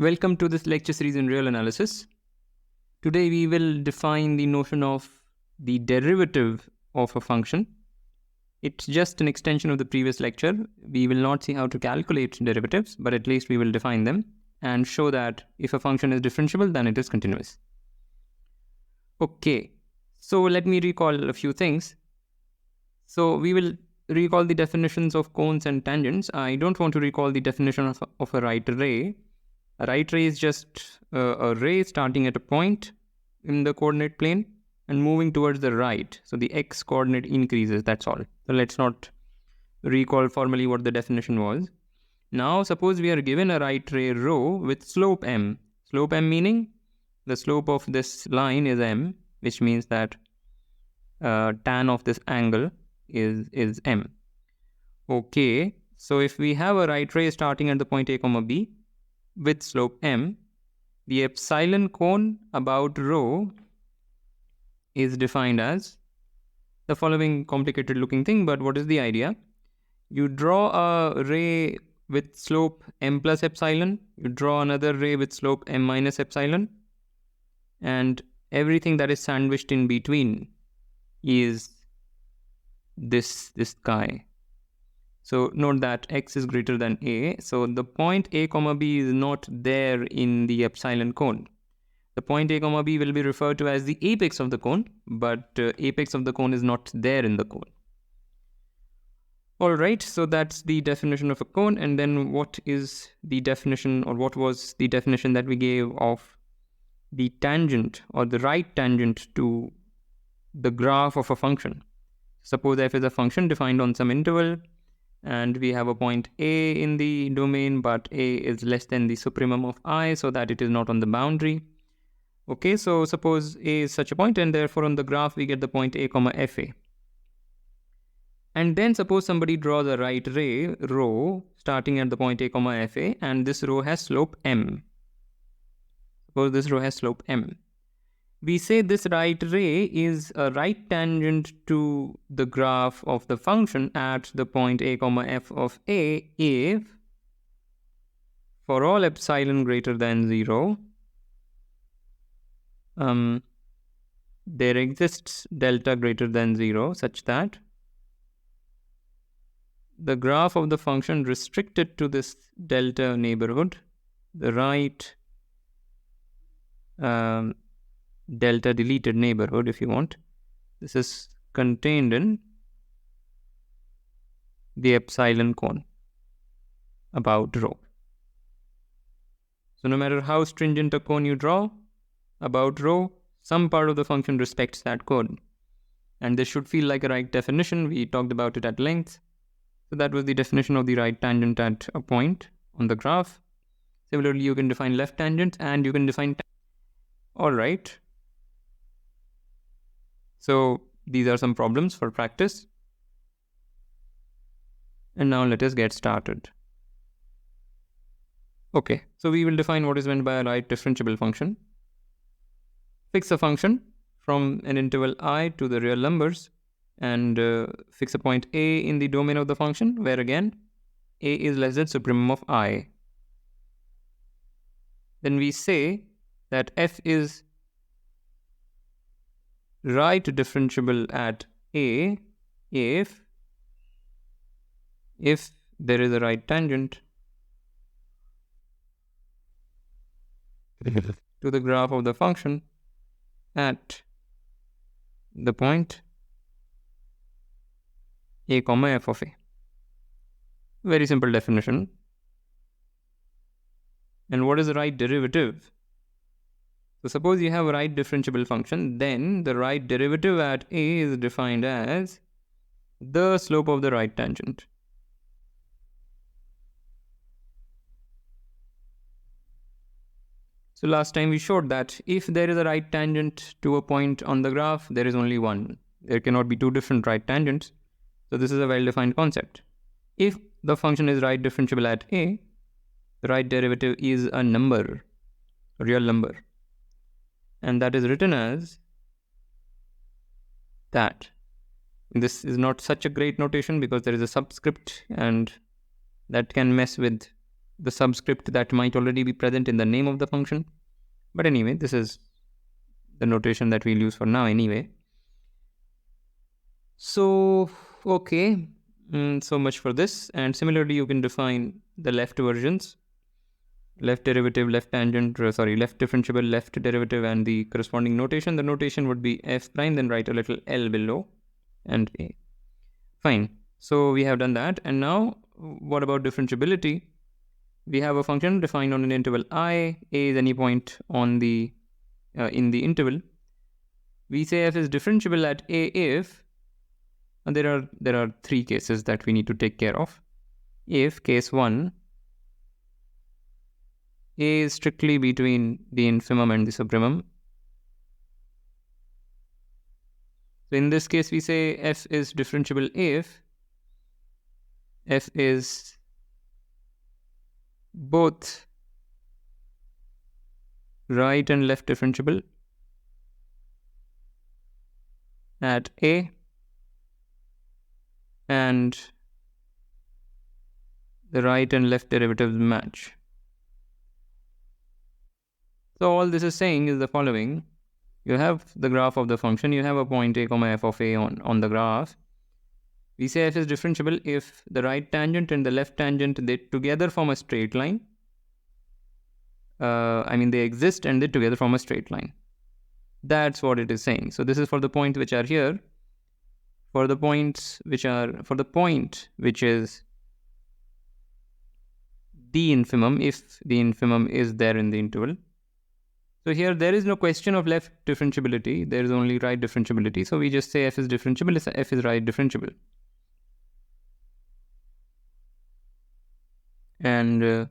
Welcome to this lecture series in real analysis. Today we will define the notion of the derivative of a function. It's just an extension of the previous lecture. We will not see how to calculate derivatives, but at least we will define them and show that if a function is differentiable, then it is continuous. Okay, so let me recall a few things. So we will recall the definitions of cones and tangents. I don't want to recall the definition of a right ray. A right ray is just a ray starting at a point in the coordinate plane and moving towards the right. So the x coordinate increases, that's all. So let's not recall formally what the definition was. Now suppose we are given a right ray rho with slope m. Slope m meaning the slope of this line is m, which means that tan of this angle is m. Okay, so if we have a right ray starting at the point a comma b with slope m, the epsilon cone about rho is defined as the following complicated looking thing, but what is the idea? You draw a ray with slope m plus epsilon, you draw another ray with slope m minus epsilon, and everything that is sandwiched in between is this guy. So note that x is greater than a. So the point a comma b is not there in the epsilon cone. The point a comma b will be referred to as the apex of the cone, but apex of the cone is not there in the cone. Alright, so that's the definition of a cone. And then what is the definition, or what was the definition that we gave of the tangent or the right tangent to the graph of a function? Suppose f is a function defined on some interval, and we have a point a in the domain, but a is less than the supremum of I, so that it is not on the boundary. Okay, so suppose a is such a point, and therefore on the graph we get the point a comma fa. And then suppose somebody draws a right ray rho starting at the point a comma fa, and this rho has slope m. Suppose this rho has slope m. We say this right ray is a right tangent to the graph of the function at the point a comma f of a if for all epsilon greater than 0 there exists delta greater than 0 such that the graph of the function restricted to this delta neighborhood, the right delta deleted neighborhood if you want, this is contained in the epsilon cone about rho. So no matter how stringent a cone you draw about rho, some part of the function respects that cone. And this should feel like a right definition. We talked about it at length. So that was the definition of the right tangent at a point on the graph. Similarly, you can define left tangent and you can define all right. So these are some problems for practice. And now let us get started. Okay, so we will define what is meant by a right differentiable function. Fix a function from an interval I to the real numbers and fix a point a in the domain of the function where again a is less than supremum of I. Then we say that f is right differentiable at a if there is a right tangent to the graph of the function at the point a comma f of a. Very simple definition. And what is the right derivative? So suppose you have a right differentiable function, then the right derivative at a is defined as the slope of the right tangent. So last time we showed that if there is a right tangent to a point on the graph, there is only one. There cannot be two different right tangents. So this is a well-defined concept. If the function is right differentiable at a, the right derivative is a number, a real number. And that is written as that. This is not such a great notation because there is a subscript and that can mess with the subscript that might already be present in the name of the function. But anyway, this is the notation that we'll use for now anyway. So, okay, so much for this. And similarly, you can define the left versions, left derivative, left tangent, left differentiable, left derivative, and the corresponding notation. The notation would be f prime, then write a little L below and A. Fine. So we have done that. And now what about differentiability? We have a function defined on an interval I. A is any point on the in the interval. We say f is differentiable at A if, and there are three cases that we need to take care of. If case 1, A is strictly between the infimum and the supremum. So in this case, we say f is differentiable if f is both right and left differentiable at A and the right and left derivatives match. So all this is saying is the following. You have the graph of the function. You have a point a comma f of a on the graph. We say f is differentiable if the right tangent and the left tangent, they together form a straight line. They exist and they together form a straight line. That's what it is saying. So this is for the points which are here. For the point which is the infimum, if the infimum is there in the interval. So here there is no question of left differentiability. There is only right differentiability. So we just say f is differentiable if f is right differentiable. And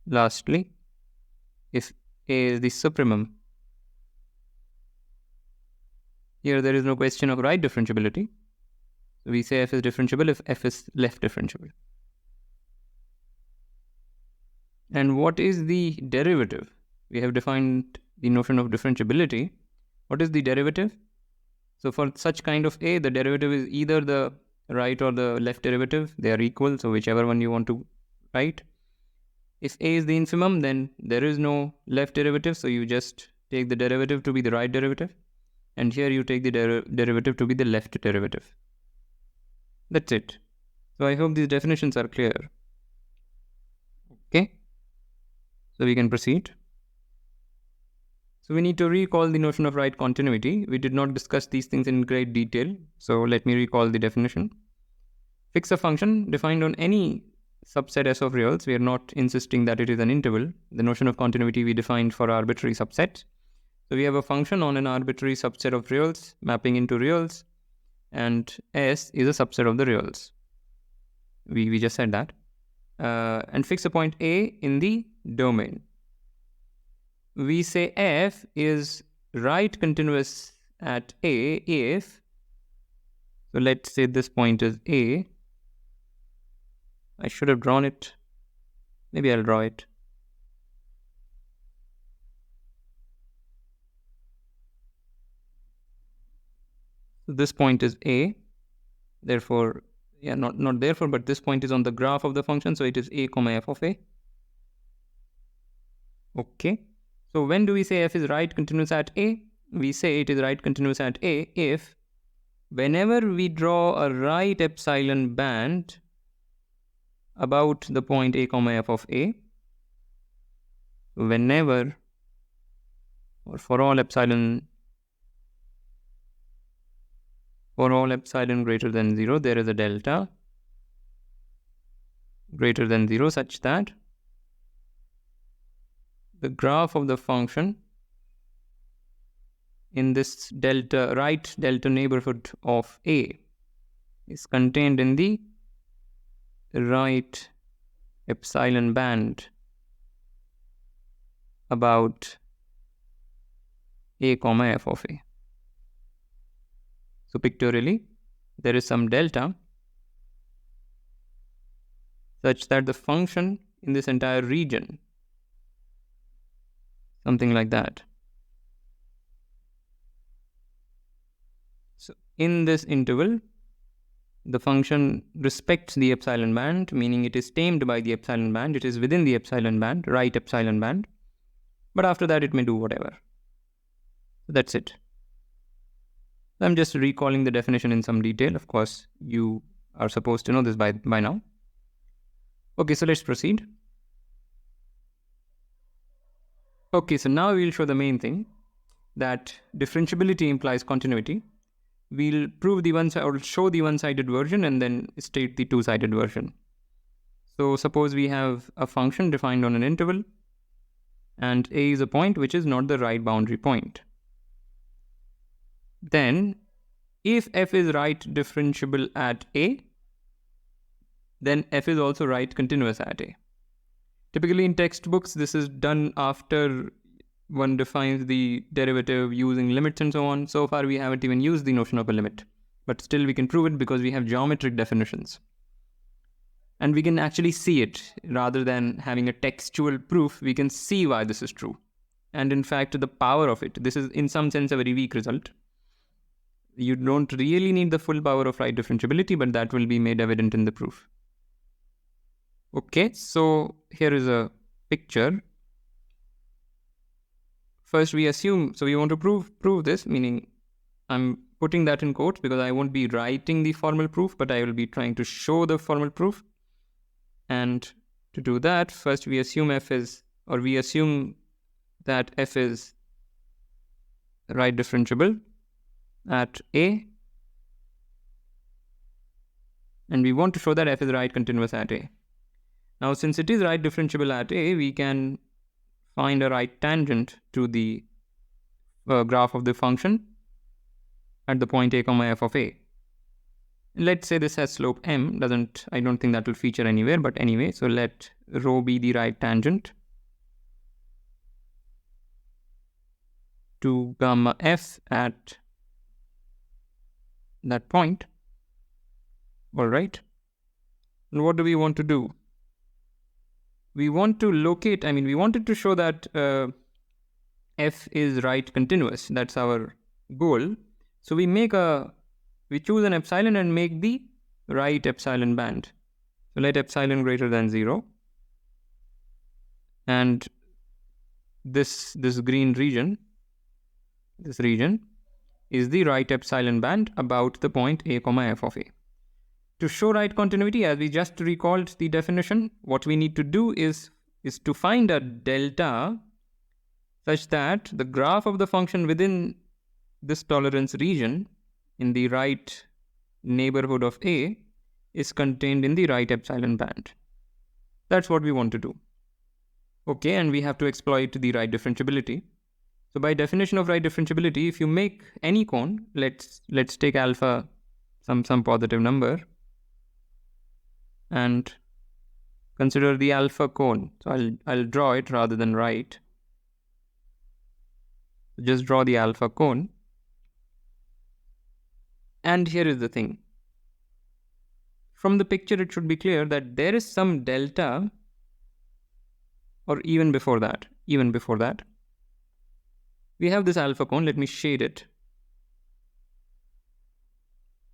lastly, if A is the supremum, here there is no question of right differentiability. So we say f is differentiable if f is left differentiable. And what is the derivative? We have defined the notion of differentiability. What is the derivative? So for such kind of A, the derivative is either the right or the left derivative. They are equal, so whichever one you want to write. If A is the infimum, then there is no left derivative, so you just take the derivative to be the right derivative. And here you take the derivative to be the left derivative. That's it. So I hope these definitions are clear. Okay. So we can proceed. So we need to recall the notion of right continuity. We did not discuss these things in great detail. So let me recall the definition. Fix a function defined on any subset S of reals. We are not insisting that it is an interval. The notion of continuity we defined for arbitrary subsets. So we have a function on an arbitrary subset of reals mapping into reals, and S is a subset of the reals. We just said that. And fix a point A in the domain. We say f is right continuous at A if, so let's say this point is A. I should have drawn it. Maybe I'll draw it. So this point is A. Therefore, not therefore, but this point is on the graph of the function. So it is A comma f of A. Okay. So when do we say f is right continuous at A? We say it is right continuous at A if whenever we draw a right epsilon band about the point A comma f of A, whenever or for all epsilon greater than 0, there is a delta greater than 0 such that the graph of the function in this right delta neighborhood of A is contained in the right epsilon band about A comma f of A. So pictorially, there is some delta such that the function in this entire region, something like that. So in this interval, the function respects the epsilon band, meaning it is tamed by the epsilon band, it is within the epsilon band, right epsilon band, but after that it may do whatever. That's it. I'm just recalling the definition in some detail. Of course, you are supposed to know this by now. Okay, so let's proceed. Okay, so now we'll show the main thing, that differentiability implies continuity. We'll prove the or show the one-sided version and then state the two-sided version. So suppose we have a function defined on an interval, and a is a point which is not the right boundary point. Then, if f is right differentiable at a, then f is also right continuous at a. Typically in textbooks, this is done after one defines the derivative using limits and so on. So far, we haven't even used the notion of a limit, but still we can prove it because we have geometric definitions. And we can actually see it rather than having a textual proof. We can see why this is true. And in fact, the power of it, this is in some sense a very weak result. You don't really need the full power of right differentiability, but that will be made evident in the proof. Okay, so here is a picture. First we assume, so we want to prove this, meaning I'm putting that in quotes because I won't be writing the formal proof, but I will be trying to show the formal proof. And to do that, first we assume f is, or we assume that f is right differentiable at a, and we want to show that f is right continuous at a. Now, since it is right differentiable at a, we can find a right tangent to the graph of the function at the point a comma f of a. Let's say this has slope m. I don't think that will feature anywhere, but anyway, so let rho be the right tangent to gamma f at that point. All right. And what do we want to do? We want to locate, we wanted to show that f is right continuous. That's our goal. So we choose an epsilon and make the right epsilon band. So let epsilon greater than 0. And this green region, this region is the right epsilon band about the point a comma f of a. To show right continuity, as we just recalled the definition, what we need to do is to find a delta such that the graph of the function within this tolerance region in the right neighborhood of a is contained in the right epsilon band. That's what we want to do. Okay, and we have to exploit the right differentiability. So by definition of right differentiability, if you make any cone, let's take alpha, some positive number, and consider the alpha cone. So I'll draw it rather than write. Just draw the alpha cone. And here is the thing. From the picture, it should be clear that there is some delta, or even before that, we have this alpha cone. Let me shade it.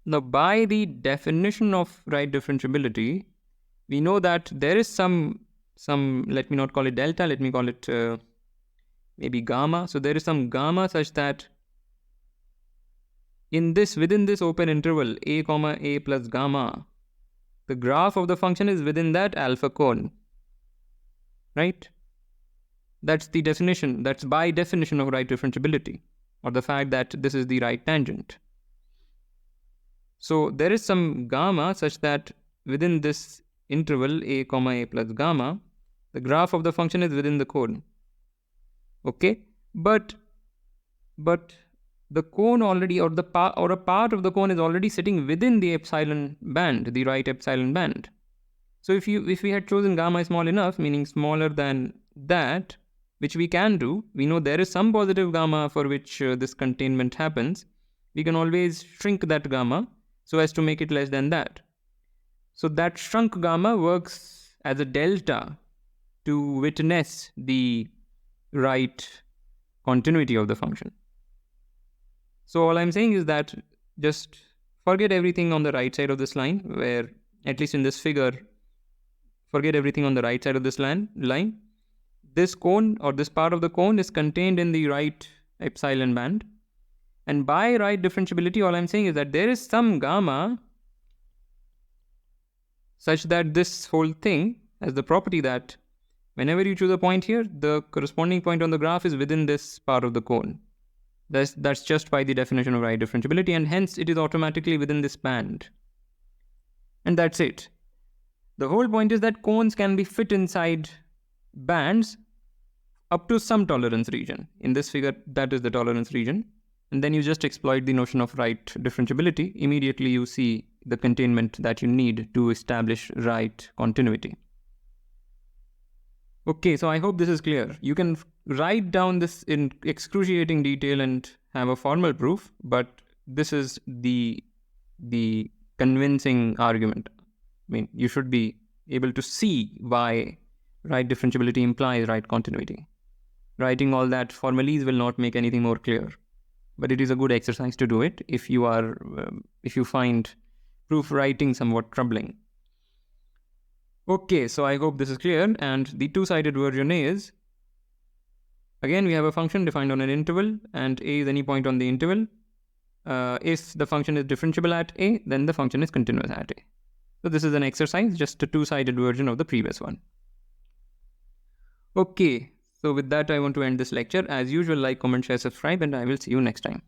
Now, by the definition of right differentiability, we know that there is some, let me not call it delta, let me call it maybe gamma. So there is some gamma such that within this open interval, a comma a plus gamma, the graph of the function is within that alpha cone, right? That's the definition. That's by definition of right differentiability, or the fact that this is the right tangent. So there is some gamma such that within this interval a comma a plus gamma, the graph of the function is within the cone. Okay, but the cone already, or a part of the cone is already sitting within the epsilon band, the right epsilon band. So if we had chosen gamma small enough, meaning smaller than that, which we can do, we know there is some positive gamma for which this containment happens. We can always shrink that gamma so as to make it less than that. So that shrunk gamma works as a delta to witness the right continuity of the function. So all I'm saying is that just forget everything on the right side of this line, where, at least in this figure, forget everything on the right side of this line. This cone, or this part of the cone, is contained in the right epsilon band. And by right differentiability, all I'm saying is that there is some gamma such that this whole thing has the property that whenever you choose a point here, the corresponding point on the graph is within this part of the cone. That's just by the definition of right differentiability, and hence it is automatically within this band. And that's it. The whole point is that cones can be fit inside bands up to some tolerance region. In this figure, that is the tolerance region. And then you just exploit the notion of right differentiability. Immediately you see the containment that you need to establish right continuity. Okay, so I hope this is clear. You can write down this in excruciating detail and have a formal proof, but this is the convincing argument. I mean, you should be able to see why right differentiability implies right continuity. Writing all that formalese will not make anything more clear, but it is a good exercise to do it if you find proof writing somewhat troubling. Okay, so I hope this is clear, and the two-sided version is, again, we have a function defined on an interval, and a is any point on the interval. If the function is differentiable at a, then the function is continuous at a. So this is an exercise, just a two-sided version of the previous one. Okay, so with that, I want to end this lecture. As usual, like, comment, share, subscribe, and I will see you next time.